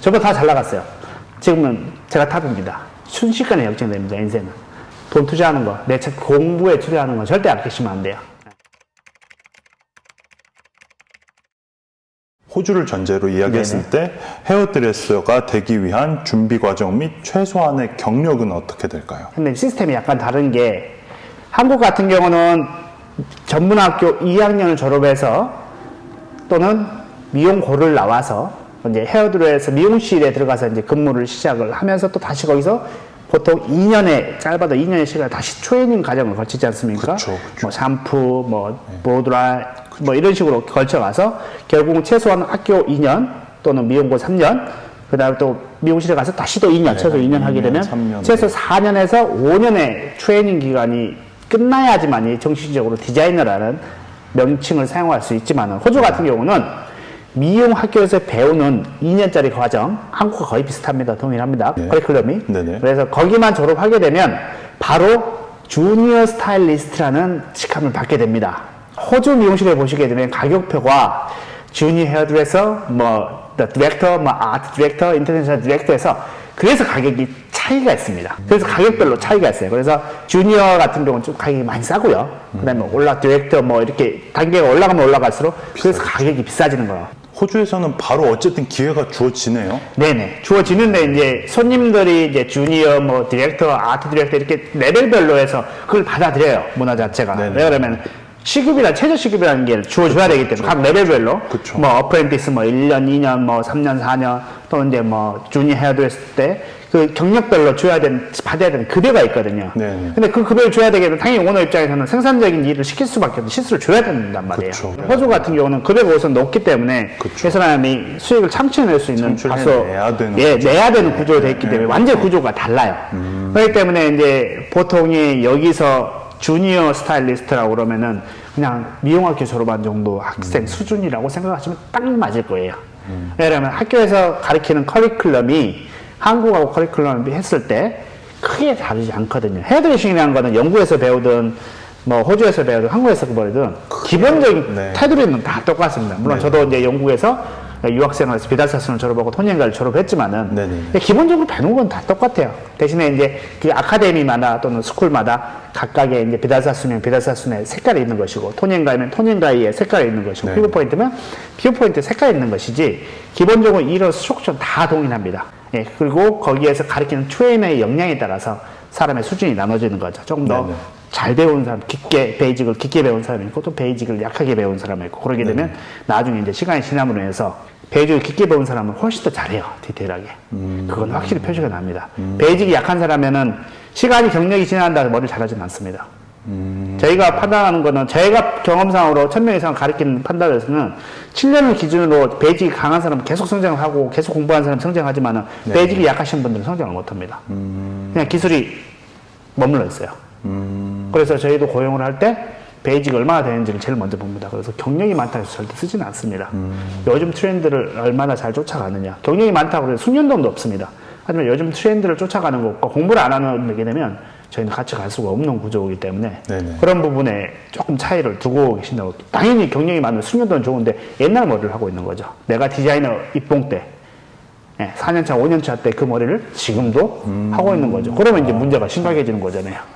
저보다 다 잘 나갔어요. 지금은 제가 탑입니다. 순식간에 역전됩니다, 인생은. 돈 투자하는 거, 내 공부에 투자하는 거 절대 아끼시면 안 돼요. 호주를 전제로 이야기했을 때 헤어드레서가 되기 위한 준비 과정 및 최소한의 경력은 어떻게 될까요? 근데 시스템이 약간 다른 게, 한국 같은 경우는 전문학교 2학년을 졸업해서 또는 미용고를 나와서 이제 헤어드레서 미용실에 들어가서 이제 근무를 시작을 하면서 또 다시 거기서 보통 2년의, 짧아도 2년의 시간을 다시 트레이닝 과정을 거치지 않습니까? 그쵸. 뭐 샴푸, 뭐 보드라이, 뭐 이런 식으로 걸쳐가서 결국은 최소한 학교 2년 또는 미용고 3년, 그 다음에 또 미용실에 가서 다시 또 2년, 최소 2년 하게 되면 3년. 최소 4년에서 5년의 트레이닝 기간이 끝나야지만이 정식적으로 디자이너라는 명칭을 사용할 수 있지만, 호주 같은 경우는 미용 학교에서 배우는 2년짜리 과정, 한국과 거의 비슷합니다. 동일합니다. 커리큘럼이. 네네. 그래서 거기만 졸업하게 되면 바로 주니어 스타일리스트라는 직함을 받게 됩니다. 호주 미용실에 보시게 되면 가격표가 주니어 헤어드레서, 뭐 디렉터, 뭐 아트 디렉터, 인터내셔널 디렉터에서 그래서 가격이 차이가 있습니다. 그래서 가격별로 차이가 있어요. 그래서 주니어 같은 경우는 좀 가격이 많이 싸고요. 그 다음에 디렉터 뭐 이렇게 단계가 올라가면 올라갈수록 그래서 가격이 비싸지는 거예요. 호주에서는 바로 어쨌든 기회가 주어지네요. 네네. 주어지는데 이제 손님들이 이제 주니어, 뭐 디렉터, 아트 디렉터 이렇게 레벨별로 해서 그걸 받아들여요. 문화 자체가. 네네. 왜 그러면 시급이나 최저 시급이라는 게 주어줘야 되기 때문에 각 레벨별로 그쵸. 뭐 어프렌티스 뭐 1년, 2년, 뭐 3년, 4년 또는 이제 뭐 주니어 헤어드했을 때 그 경력별로 줘야 되는, 받아야 되는 급여가 있거든요. 네네. 근데 그 급여를 줘야 되게 되면 당연히 오너 입장에서는 생산적인 일을 시킬 수밖에 없는 시스를 줘야 된단 말이에요. 그쵸. 호주 같은 경우는 급여가 우선 높기 때문에 그쵸. 그 사람이 수익을 창출해낼 수 있는 창출해내야 되는 내야 되는 구조로 되어 있기 때문에 완전 구조가 달라요. 그렇기 때문에 이제 보통이 여기서 주니어 스타일리스트라고 그러면은 그냥 미용학교 졸업한 정도 학생 수준이라고 생각하시면 딱 맞을 거예요. 왜냐하면 학교에서 가르치는 커리큘럼이 한국하고 커리큘럼을 했을 때 크게 다르지 않거든요. 헤어드레싱이라는 거는 영국에서 배우든 뭐 호주에서 배우든 한국에서 배우든 기본적인 테두리는 다 똑같습니다. 물론 저도 이제 영국에서 유학생활에서 비달사스를 졸업하고 토니엔가를 졸업했지만은 기본적으로 배우는 건 다 똑같아요. 대신에 이제 그 아카데미마다 또는 스쿨마다 각각의 이제 비달사스면 비달사스의 색깔이 있는 것이고, 토니엔가이면 토니엔가이의 색깔이 있는 것이고, 피부 포인트면 피부 포인트 색깔이 있는 것이지 기본적으로 이런 스트럭처는 다 동일합니다. 예, 그리고 거기에서 가르치는 트레이너의 역량에 따라서 사람의 수준이 나눠지는 거죠. 조금 더 잘 배운 사람, 베이직을 깊게 배운 사람이 있고, 또 베이직을 약하게 배운 사람이 있고, 그러게 되면 나중에 이제 시간이 지남으로 해서 베이직을 깊게 배운 사람은 훨씬 더 잘해요. 디테일하게. 그건 확실히 표시가 납니다. 베이직이 약한 사람에는 시간이 경력이 지난다고 머리를 잘하지는 않습니다. 저희가 판단하는 거는, 저희가 경험상으로 1000명 이상 가르치는 판단에서는 7년을 기준으로 베이직이 강한 사람은 계속 성장을 하고 계속 공부하는 사람은 성장하지만은 베이직이 약하신 분들은 성장을 못 합니다. 그냥 기술이 머물러 있어요. 그래서 저희도 고용을 할 때 베이직이 얼마나 되는지를 제일 먼저 봅니다. 그래서 경력이 많다고 해서 절대 쓰지는 않습니다. 요즘 트렌드를 얼마나 잘 쫓아가느냐. 경력이 많다고 해서 숙련도는 없습니다. 하지만 요즘 트렌드를 쫓아가는 것과 공부를 안 하게 되면 저희는 같이 갈 수가 없는 구조이기 때문에 그런 부분에 조금 차이를 두고 계신다고. 당연히 경력이 많으면 숙련도는 좋은데 옛날 머리를 하고 있는 거죠. 내가 디자이너 입봉 때 4년차, 5년차 때 그 머리를 지금도 하고 있는 거죠. 그러면 이제 문제가 심각해지는 거잖아요.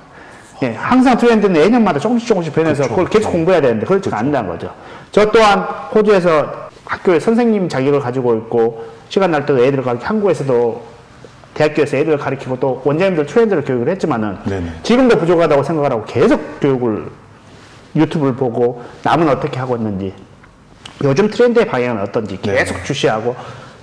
예, 항상 트렌드는 매년마다 조금씩 변해서 그걸 계속 공부해야 되는데 그렇지가 않다는 거죠. 저 또한 호주에서 학교에 선생님 자격을 가지고 있고, 시간 날 때도 애들을 가르치고, 한국에서도 대학교에서 애들을 가르치고 또 원장님들 트렌드를 교육을 했지만은 지금도 부족하다고 생각을 하고 계속 교육을, 유튜브를 보고 남은 어떻게 하고 있는지, 요즘 트렌드의 방향은 어떤지 계속 주시하고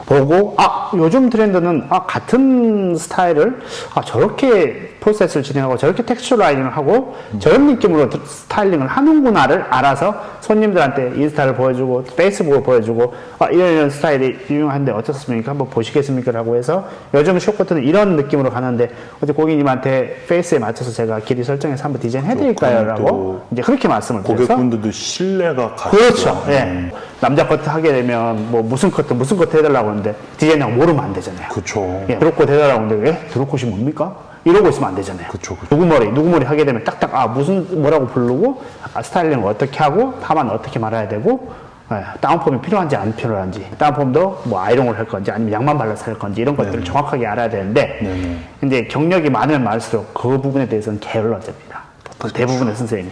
보고, 요즘 트렌드는 같은 스타일을 저렇게 프로세스를 진행하고 저렇게 텍스처 라인을 하고 저런 느낌으로 스타일링을 하는구나를 알아서 손님들한테 인스타를 보여주고 페이스북을 보여주고 이런 스타일이 유명한데 어떻습니까? 한번 보시겠습니까? 라고 해서 요즘 쇼커트는 이런 느낌으로 가는데 어디 고객님한테 페이스에 맞춰서 제가 길이 설정해서 한번 디자인 해드릴까요? 라고 이제 그렇게 말씀을 드려서 고객분들도 신뢰가 가시죠. 그렇죠. 예. 남자 커트 하게 되면 뭐 무슨 커트 해달라고 하는데 디자인하고 모르면 안 되잖아요. 그렇죠. 예, 드롭컷 해달라고 하는데 왜? 드롭컷이 뭡니까? 이러고 있으면 안 되잖아요. 그쵸. 누구 머리 하게 되면 딱딱 뭐라고 부르고 스타일링을 어떻게 하고 파마는 어떻게 말아야 되고 다운펌이 필요한지 안 필요한지, 다운펌도 뭐 아이롱을 할 건지 아니면 약만 발라서 할 건지 이런 것들을 정확하게 알아야 되는데 이제 경력이 많으면 많을수록 그 부분에 대해서는 게을러집니다. 보통 대부분의 선생님이.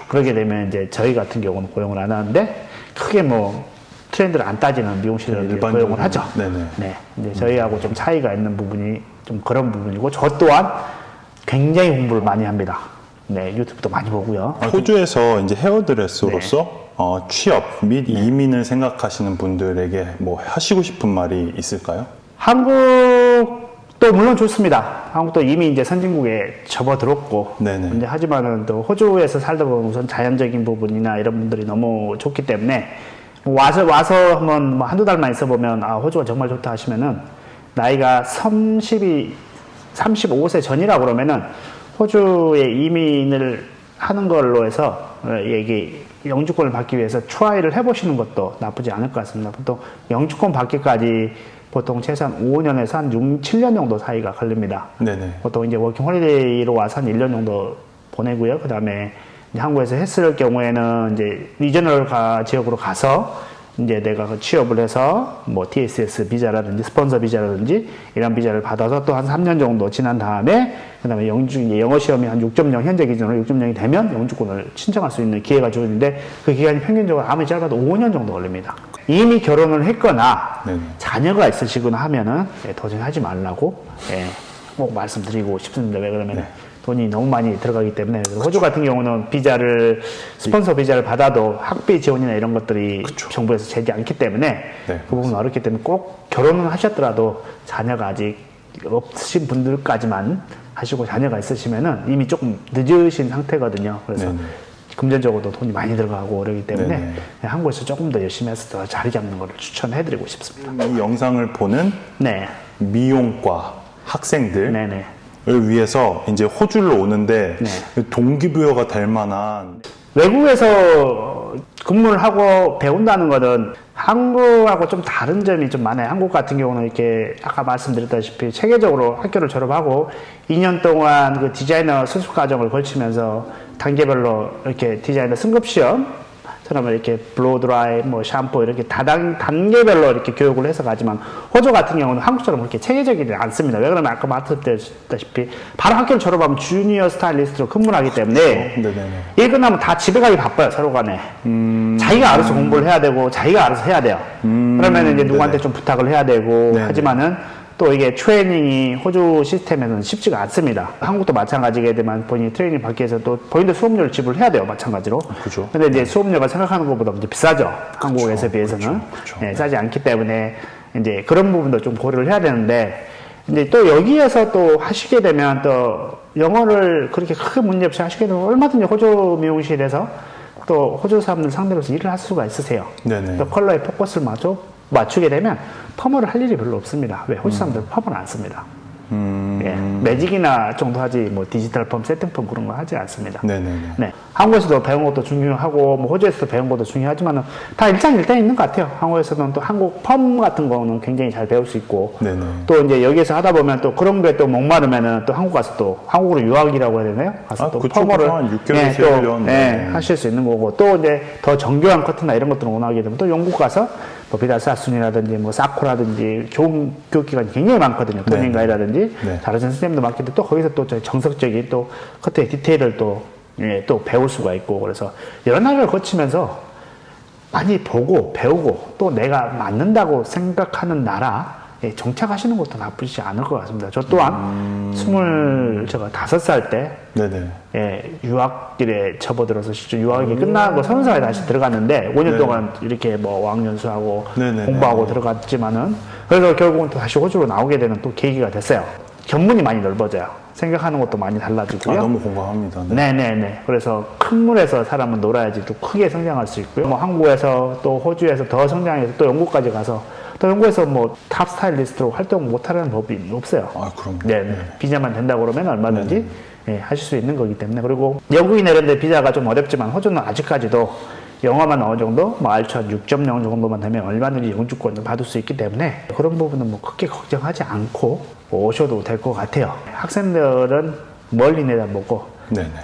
그러게 되면 이제 저희 같은 경우는 고용을 안 하는데 크게 뭐 트렌드를 안 따지는 미용실을 고용을 하죠. 네, 이제 저희하고 좀 차이가 있는 부분이 좀 그런 부분이고, 저 또한 굉장히 공부를 많이 합니다. 네, 유튜브도 많이 보고요. 호주에서 이제 헤어드레서로서 취업 및 이민을 생각하시는 분들에게 뭐 하시고 싶은 말이 있을까요? 한국도 물론 좋습니다. 한국도 이미 이제 선진국에 접어들었고, 이제 하지만은 또 호주에서 살다 보면 우선 자연적인 부분이나 이런 분들이 너무 좋기 때문에 와서 한번 뭐 한두 달만 있어 보면 호주가 정말 좋다 하시면은 나이가 35세 전이라 그러면은 호주에 이민을 하는 걸로 해서 이게 영주권을 받기 위해서 트라이를 해보시는 것도 나쁘지 않을 것 같습니다. 보통 영주권 받기까지 보통 최소한 5년에서 한 7년 정도 사이가 걸립니다. 보통 이제 워킹 홀리데이로 와서 한 1년 정도 보내고요. 그 다음에 한국에서 했을 경우에는 이제 리저널 지역으로 가서 이제 내가 그 취업을 해서 뭐 TSS 비자라든지 스폰서 비자라든지 이런 비자를 받아서 또 한 3년 정도 지난 다음에 그 다음에 영어 시험이 한 6.0 현재 기준으로 6.0이 되면 영주권을 신청할 수 있는 기회가 주어지는데 그 기간이 평균적으로 아무리 짧아도 5년 정도 걸립니다. 이미 결혼을 했거나 자녀가 있으시거나 하면은 도전하지 말라고 꼭 말씀드리고 싶습니다. 왜 그러면 돈이 너무 많이 들어가기 때문에. 호주 같은 경우는 스폰서 비자를 받아도 학비 지원이나 이런 것들이 정부에서 되지 않기 때문에 그 부분은 어렵기 때문에 꼭 결혼을 하셨더라도 자녀가 아직 없으신 분들까지만 하시고, 자녀가 있으시면은 이미 조금 늦으신 상태거든요. 그래서 금전적으로도 돈이 많이 들어가고 그러기 때문에 한국에서 조금 더 열심히 해서 더 자리 잡는 것을 추천해드리고 싶습니다. 이 영상을 보는 미용과 학생들 을 위해서 이제 호주를 오는데 동기부여가 될 만한, 외국에서 근무를 하고 배운다는 것은 한국하고 좀 다른 점이 좀 많아요. 한국 같은 경우는 이렇게 아까 말씀드렸다시피 체계적으로 학교를 졸업하고 2년 동안 그 디자이너 수습 과정을 거치면서 단계별로 이렇게 디자이너 승급시험, 처럼 이렇게 블로우 드라이, 뭐 샴푸 이렇게 단계별로 이렇게 교육을 해서 가지만, 호주 같은 경우는 한국처럼 그렇게 체계적이지 않습니다. 왜 그러면 아까 말씀드렸다시피 바로 학교를 졸업하면 주니어 스타일리스트로 근무를 하기 때문에 일 끝나면 다 집에 가기 바빠요, 서로 간에. 자기가 알아서 공부를 해야 되고 자기가 알아서 해야 돼요. 그러면 이제 누구한테 좀 부탁을 해야 되고 하지만은 또 이게 트레이닝이 호주 시스템에서는 쉽지가 않습니다. 한국도 마찬가지게 되면 본인이 트레이닝 받기 위해서 또 본인도 수업료를 지불해야 돼요, 마찬가지로. 근데 이제 수업료가 생각하는 것보다 이제 비싸죠, 한국에서 비해서는. 싸지 않기 때문에 이제 그런 부분도 좀 고려를 해야 되는데, 이제 또 여기에서 또 하시게 되면 또 영어를 그렇게 크게 문제 없이 하시게 되면 얼마든지 호주 미용실에서 또 호주 사람들 상대로서 일을 할 수가 있으세요. 또 컬러에 포커스를 맞추게 되면 펌을 할 일이 별로 없습니다. 왜? 호주 사람들은 펌을 안 씁니다. 매직이나 정도 하지 뭐 디지털 펌, 세팅 펌 그런 거 하지 않습니다. 한국에서도 배운 것도 중요하고 뭐 호주에서도 배운 것도 중요하지만 다 일장일단 있는 것 같아요. 한국에서는 또 한국 펌 같은 거는 굉장히 잘 배울 수 있고 또 이제 여기에서 하다 보면 또 그런 게 또 목마르면은 또 한국 가서 또 한국으로 유학이라고 해야 되나요? 가서 또 펌을 한 6개월, 또 하실 수 있는 거고, 또 이제 더 정교한 커트나 이런 것들을 원하게 되면 또 영국 가서 뭐 비달사순이라든지 뭐 사코라든지 좋은 교육기관이 굉장히 많거든요. 토닝가이라든지 잘하시는 선생님도 많기 때문에 또 거기서 또 정석적인 또 커트의 디테일을 또 배울 수가 있고, 그래서 여러 나라를 거치면서 많이 보고 배우고 또 내가 맞는다고 생각하는 나라에 정착하시는 것도 나쁘지 않을 것 같습니다. 저 또한 25살 때 유학길에 접어들어서 실제 유학이 끝나고 30살에 다시 들어갔는데 5년 동안 이렇게 뭐 어학연수하고 공부하고 들어갔지만은, 그래서 결국은 또 다시 호주로 나오게 되는 또 계기가 됐어요. 견문이 많이 넓어져요. 생각하는 것도 많이 달라지고요. 너무 공감합니다. 그래서 큰 물에서 사람은 놀아야지 또 크게 성장할 수 있고요. 뭐 한국에서 또 호주에서 더 성장해서 또 영국까지 가서 또 영국에서 뭐 탑 스타일리스트로 활동 못하는 법이 없어요. 그럼. 비자만 된다고 그러면 얼마든지 하실 수 있는 거기 때문에. 그리고 영국이나 이런 데 비자가 좀 어렵지만 호주는 아직까지도 영어만 어느 정도, 뭐 알천 6.0 정도만 되면 얼마든지 영주권을 받을 수 있기 때문에 그런 부분은 뭐 크게 걱정하지 않고 오셔도 될 것 같아요. 학생들은 멀리 내다보고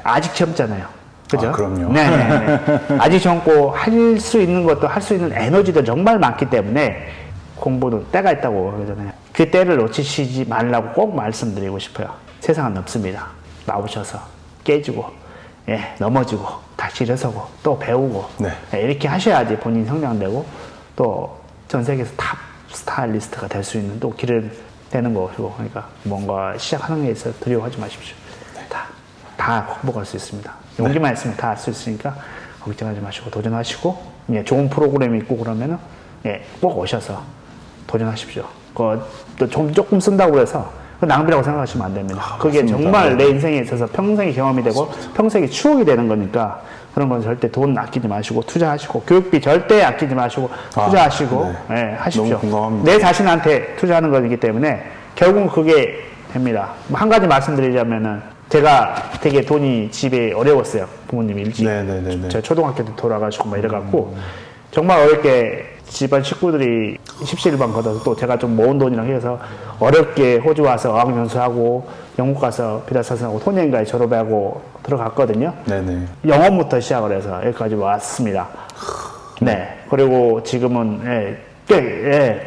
아직 젊잖아요. 그죠? 아, 그럼요. 네네네. 아직 젊고 할 수 있는 것도 할 수 있는 에너지도 정말 많기 때문에 공부도 때가 있다고 그러잖아요. 그 때를 놓치시지 말라고 꼭 말씀드리고 싶어요. 세상은 없습니다. 나오셔서 깨지고, 예, 넘어지고, 다시 일어서고, 또 배우고, 네. 예, 이렇게 하셔야지 본인 성장되고, 또 전 세계에서 탑 스타일리스트가 될 수 있는 또 길을 되는 거고, 그러니까 뭔가 시작하는 게 있어서 두려워하지 마십시오. 다 극복할 수 있습니다. 용기만 있으면 다 할 수 있으니까 걱정하지 마시고 도전하시고, 예, 좋은 프로그램이 있고 그러면은, 예, 꼭 오셔서 도전하십시오. 또 조금 쓴다고 해서 낭비라고 생각하시면 안 됩니다. 그게 맞습니다. 정말 내 인생에 있어서 평생의 경험이 되고 평생의 추억이 되는 거니까 그런 건 절대 돈 아끼지 마시고 투자하시고 교육비 절대 아끼지 마시고 투자하시고 예, 하십시오. 너무 공감합니다. 내 자신한테 투자하는 거기 때문에 결국은 그게 됩니다. 한 가지 말씀드리자면은 제가 되게 돈이 집에 어려웠어요. 부모님이 일찍 네네네네. 제가 초등학교 때 돌아가시고 막 이래갖고 정말 어렵게 집안 식구들이 십시일반 걷어서 또 제가 좀 모은 돈이랑 해서 어렵게 호주 와서 어학연수하고 영국 가서 비라사스하고 토니엔가에 졸업하고 들어갔거든요. 네네. 영어부터 시작을 해서 여기까지 왔습니다. 네. 그리고 지금은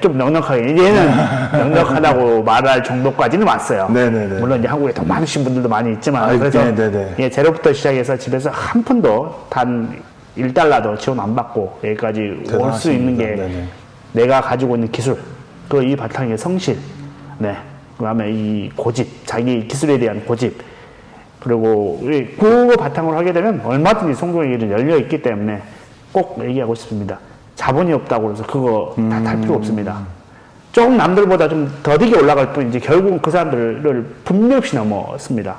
좀 넉넉하게 얘는 넉넉하다고 말할 정도까지는 왔어요. 네네네. 물론 이제 한국에 더 많으신 분들도 많이 있지만 아, 그래서 네네네. 예, 제로부터 시작해서 집에서 한 푼도 단 1달러도 지원 안 받고 여기까지 올 수 있는 게 네네. 내가 가지고 있는 기술, 그 이 바탕의 성실, 네, 그다음에 이 고집, 자기 기술에 대한 고집, 그리고 그거 바탕으로 하게 되면 얼마든지 성공의 길은 열려 있기 때문에 꼭 얘기하고 싶습니다. 자본이 없다고 해서 그거 다 탈 필요 없습니다. 조금 남들보다 좀 더디게 올라갈 뿐이지 결국은 그 사람들을 분명 없이 넘었습니다.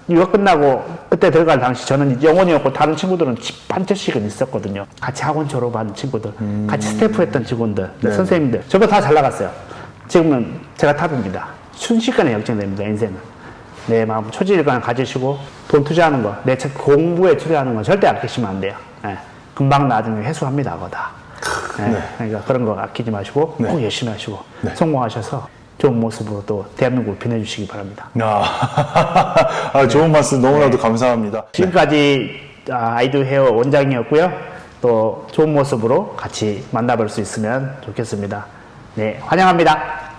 이거 끝나고 그때 들어갈 당시 저는 영원이었고 다른 친구들은 집 한 채씩은 있었거든요. 같이 학원 졸업한 친구들, 같이 스태프했던 직원들, 선생님들 저보다 다 잘 나갔어요. 지금은 제가 탑입니다. 순식간에 역전됩니다. 인생은. 내 마음 초지일관을 가지시고 돈 투자하는 거, 내 공부에 투자하는 거 절대 아끼시면 안 돼요. 예. 금방 나중에 회수합니다. 그거 다. 예. 네. 그러니까 그런 거 아끼지 마시고 꼭 열심히 하시고 성공하셔서 좋은 모습으로 또 대한민국을 빛내주시기 바랍니다. 좋은 말씀 너무나도 감사합니다. 지금까지 아이드 헤어 원장이었고요. 또 좋은 모습으로 같이 만나볼 수 있으면 좋겠습니다. 네, 환영합니다.